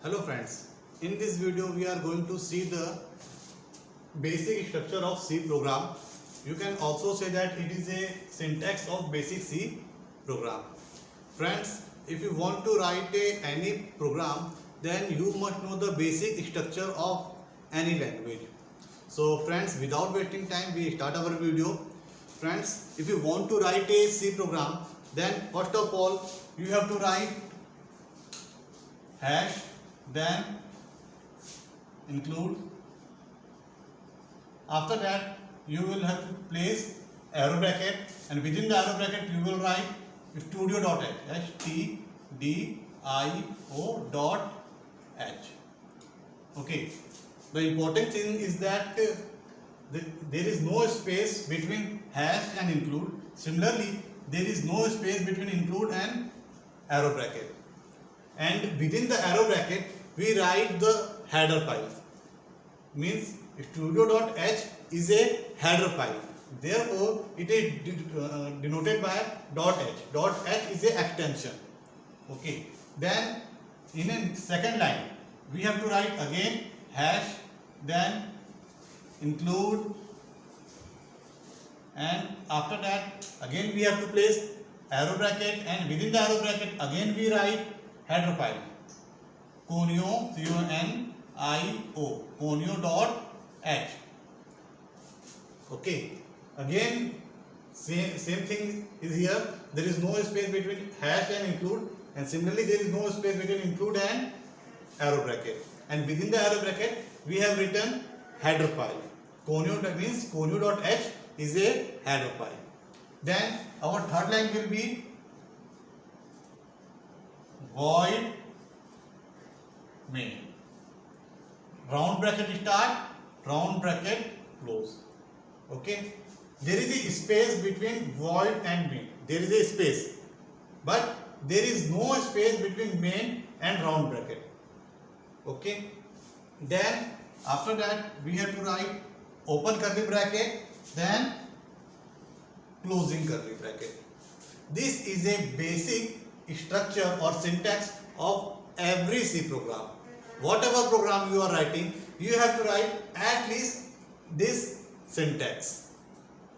Hello friends, in this video we are going to see the basic structure of C program. You can also say that it is a syntax of basic C program. Friends, if you want to write any program, then you must know the basic structure of any language. So friends, without wasting time, we start our video. Friends, if you want to write a C program, then first of all you have to write hash, then include. After that you will have to place arrow bracket, and within the arrow bracket you will write studio.h, studio.h. Okay, the important thing is that there is no space between hash and include. Similarly, there is no space between include and arrow bracket, and within the arrow bracket we write the header file. Means studio.h is a header file, therefore it is denoted by .h. .h is a extension. Okay, then in a second line we have to write again hash, then include, and after that again we have to place arrow bracket, and within the arrow bracket again we write header file conio, C-O-N-I-O, conio.h. Okay, again same thing is here. There is no space between hash and include, and similarly there is no space between include and arrow bracket, and within the arrow bracket we have written header file conio. That means conio.h is a header file. Then our third line will be void main, round bracket start, round bracket close. Okay, there is a space between void and main. There is a space, but there is no space between main and round bracket. Okay, then after that we have to write open curly bracket, then closing curly bracket. This is a basic structure or syntax of every C program. Whatever program you are writing, you have to write at least this syntax.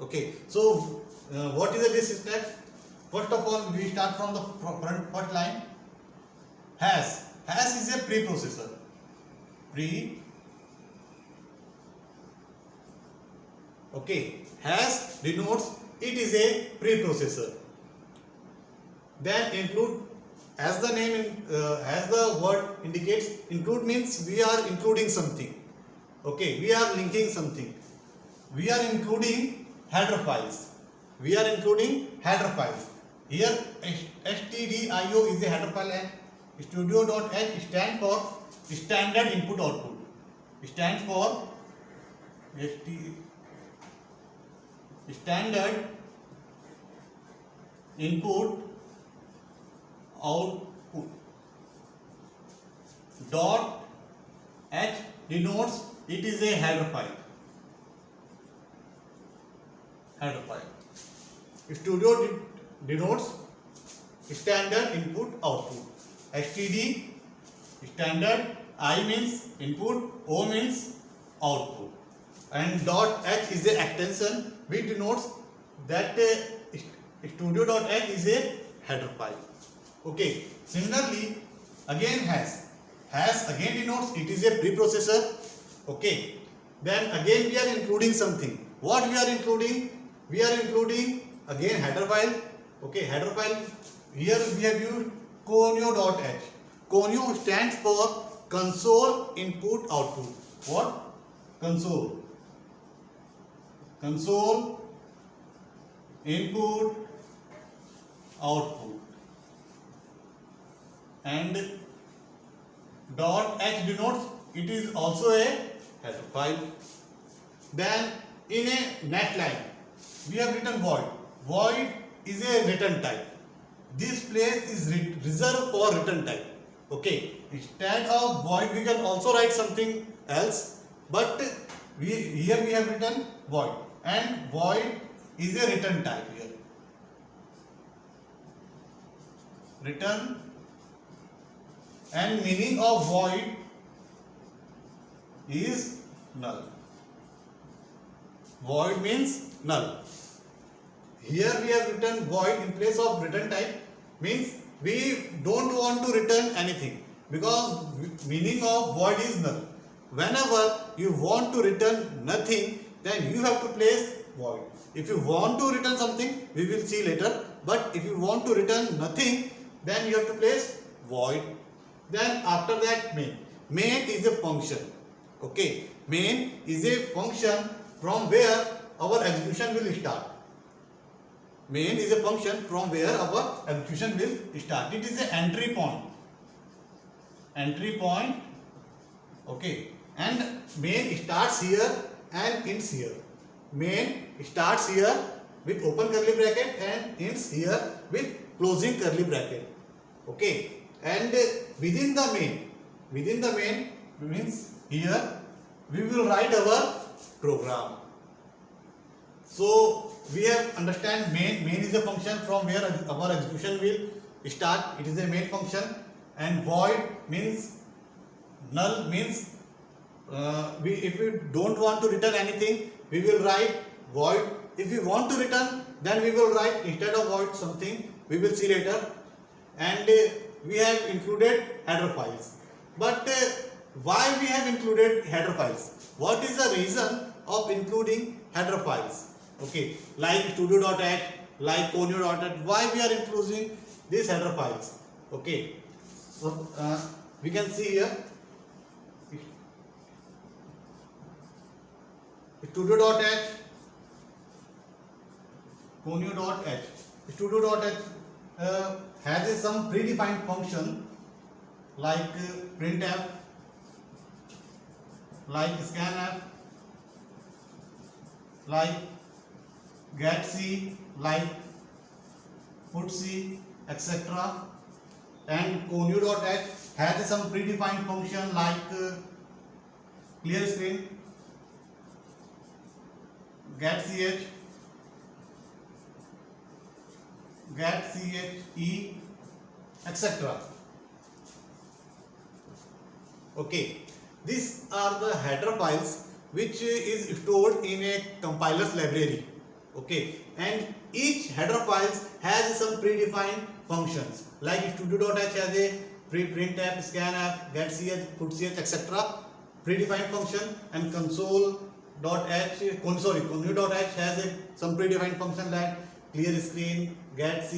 Okay, so what is this syntax? First of all, we start from the first line. Hash is a preprocessor. Okay, hash denotes it is a preprocessor. Then include, as the name as the word indicates, include means we are including something. Okay, we are linking something. We are including header files. We are including header files. Here stdio is a header file, and studio.h stands for standard input output. Stands for standard input output. Dot h denotes it is a header file. Header file. Studio denotes standard input output. std standard, I means input, o means output, and dot h is a extension which denotes that studio.h is a header file. Okay, similarly again hash again denotes it is a preprocessor. Okay, then again we are including something. What we are including? We are including again header file. Okay, header file. Here we have used conio.h. Conio stands for console input output. What? Console input output, and dot h denotes it is also a header file. Then in a next line we have written void. Void is a return type. This place is reserved for return type. Okay, instead of void we can also write something else, but here we have written void, and void is a return type here. Return and meaning of void is null. Void means null. Here we have written void in place of return type, means we don't want to return anything because meaning of void is null. Whenever you want to return nothing, then you have to place void. If you want to return something, we will see later, but if you want to return nothing, then you have to place void. Then after that main. Main is a function. Okay, main is a function from where our execution will start. Main is a function from where our execution will start. It is an entry point. Entry point. Okay, and main starts here and ends here. Main starts here with open curly bracket and ends here with closing curly bracket. Okay, and within the main means here we will write our program. So we have understand main is a function from where our execution will start. It is a main function. And void means null, means if we don't want to return anything, we will write void. If we want to return, then we will write instead of void something, we will see later. And we have included header files. But why we have included header files? What is the reason of including header files? Okay, like studio.h, like conio.h, why we are including these header files? Okay, so we can see here studio.h, conio.h. Studio.h has some predefined function like printf, like scanf, like getC, like putC, etc. And conio.h has some predefined function like clear screen, getch, getche, etc. Okay, these are the header files which is stored in a compiler's library. Okay, and each header files has some predefined functions like studio.h has a printf, scanf, getch, putch, etc. predefined function, and conio.h has some predefined function like clear screen, getch,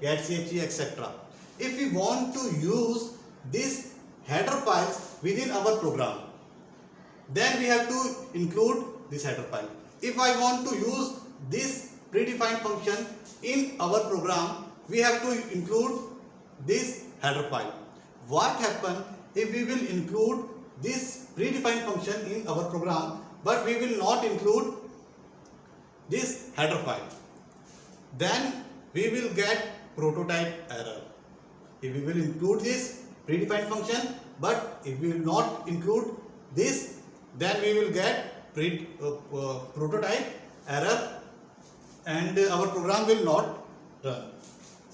getche, etc. If we want to use these header files within our program, then we have to include this header file. If I want to use this predefined function in our program, we have to include this header file. What happens if we will include this predefined function in our program, but we will not include this header file? Then we will get prototype error. If we will include this predefined function, but if we will not include this, then we will get prototype error and our program will not run.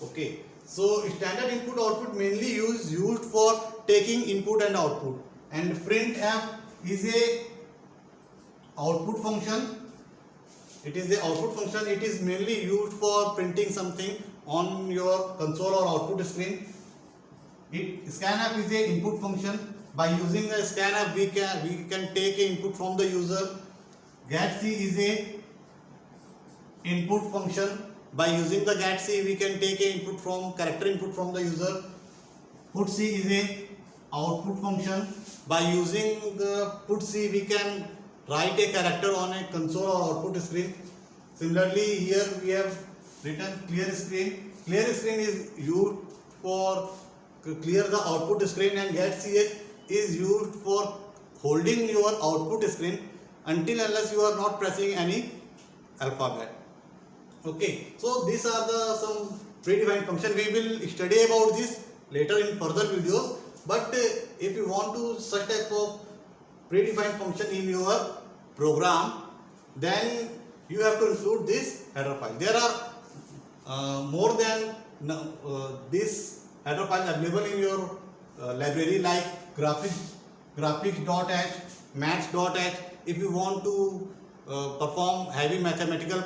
Okay, so standard input output mainly used for taking input and output, and printf is a output function. It is the output function. It is mainly used for printing something on your console or output screen. Scanf is a input function. By using a scanf, we can take a input from the user. getC is a input function. By using the getC, we can take a character input from the user. putC is a output function. By using the putC, we can write a character on a console or output screen. Similarly, here we have written clear screen. Clear screen is used for clear the output screen, and getch is used for holding your output screen until unless you are not pressing any alphabet. Okay, so these are the some predefined function. We will study about this later in further videos. But if you want to such type of predefined function in your program, then you have to include this header file. There are more than this header file available in your library like graphics.h, maths.h. If you want to perform heavy mathematical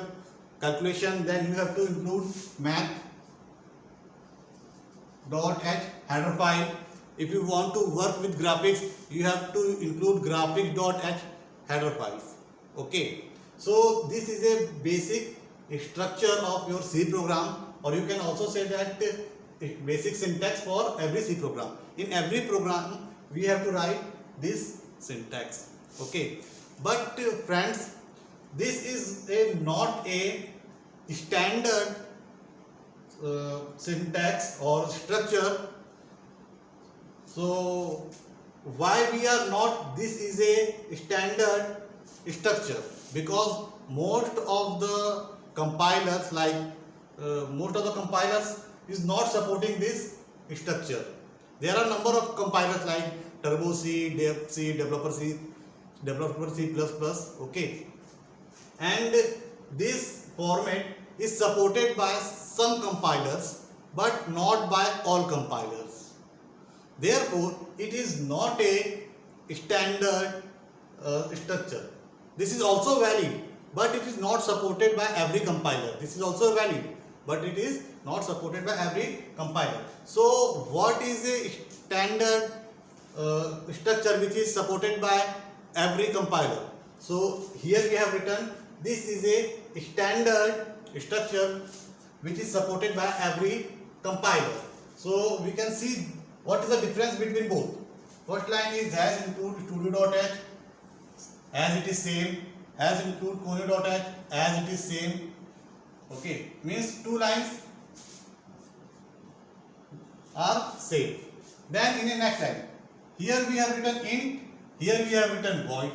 calculation, then you have to include math.h header file. If you want to work with graphics, you have to include graphics.h header files. Okay, so this is a basic structure of your C program, or you can also say that basic syntax for every C program. In every program we have to write this syntax. Okay, but friends, this is not a standard syntax or structure. So why we are not, this is a standard structure? Because most of the compilers is not supporting this structure. There are number of compilers like Turbo C, Dev C, Developer C, Developer C++. Okay, and this format is supported by some compilers but not by all compilers. Therefore, it is not a standard structure. This is also valid, but it is not supported by every compiler. This is also valid, but it is not supported by every compiler. So what is a standard structure which is supported by every compiler? So here we have written this is a standard structure which is supported by every compiler. So we can see what is the difference between both. First line is has include studio.h as it is same, has include conio.h as it is same. Okay, means two lines are same. Then in the next line, here we have written int, here we have written void.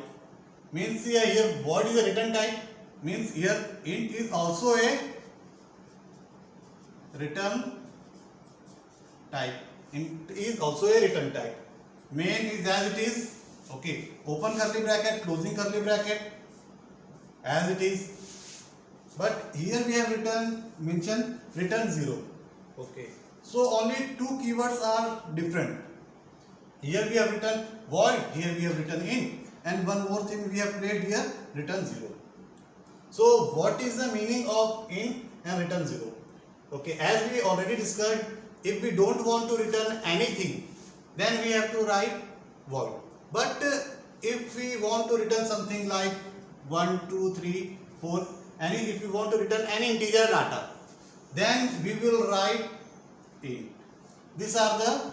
Means here void is a return type. Means here int is also a return type. Int is also a return type. Main is as it is. Okay, open curly bracket, closing curly bracket as it is. But here we have mentioned return 0. Okay, so only two keywords are different. Here we have written void, here we have written int, and one more thing we have played here, return 0. So what is the meaning of int and return 0? Okay, as we already discussed, if we don't want to return anything, then we have to write void. But if we want to return something like 1, 2, 3, 4, if you want to return any integer data, then we will write int. These are the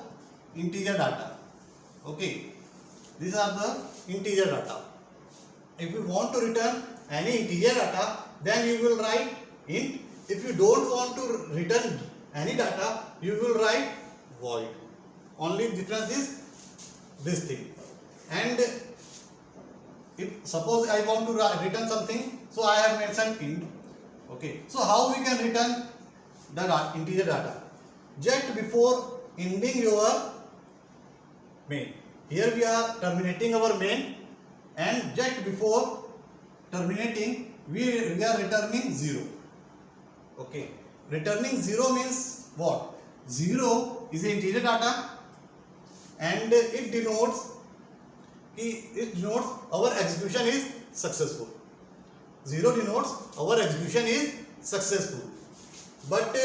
integer data. Okay, these are the integer data. If you want to return any integer data, then you will write int. If you don't want to return any data, you will write void. Only difference is this thing. And if suppose I want to return something, so I have mentioned int. Okay, so how we can return the integer data? Just before ending your main, here we are terminating our main, and just before terminating we are returning 0. Okay, returning 0 means what? 0 is an integer data, and it denotes our execution is successful. 0 denotes our execution is successful. But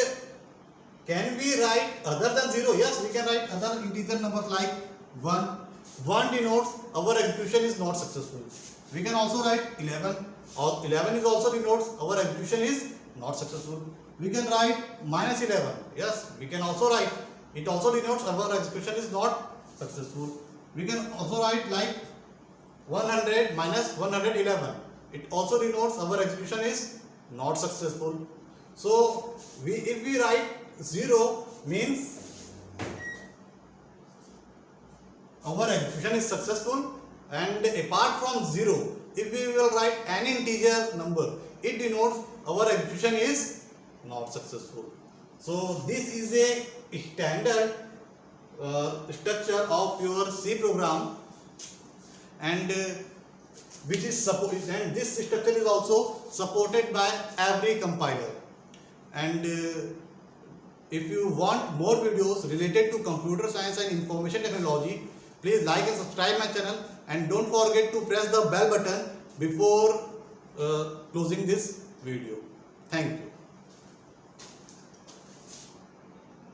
can we write other than 0? Yes, we can write other integer numbers like 1. 1 denotes our execution is not successful. We can also write 11. Or 11 is also denotes our execution is not successful. We can write minus 11. Yes, we can also write. It also denotes our execution is not successful. We can also write like 100 minus 111. It also denotes our execution is not successful. So if we write 0 means our execution is successful, and apart from 0, if we will write any integer number, it denotes our execution is not successful. So this is a standard structure of your C program, and which is supported, and this structure is also supported by every compiler. And If you want more videos related to computer science and information technology, please like and subscribe my channel, and don't forget to press the bell button before closing this video. Thank you.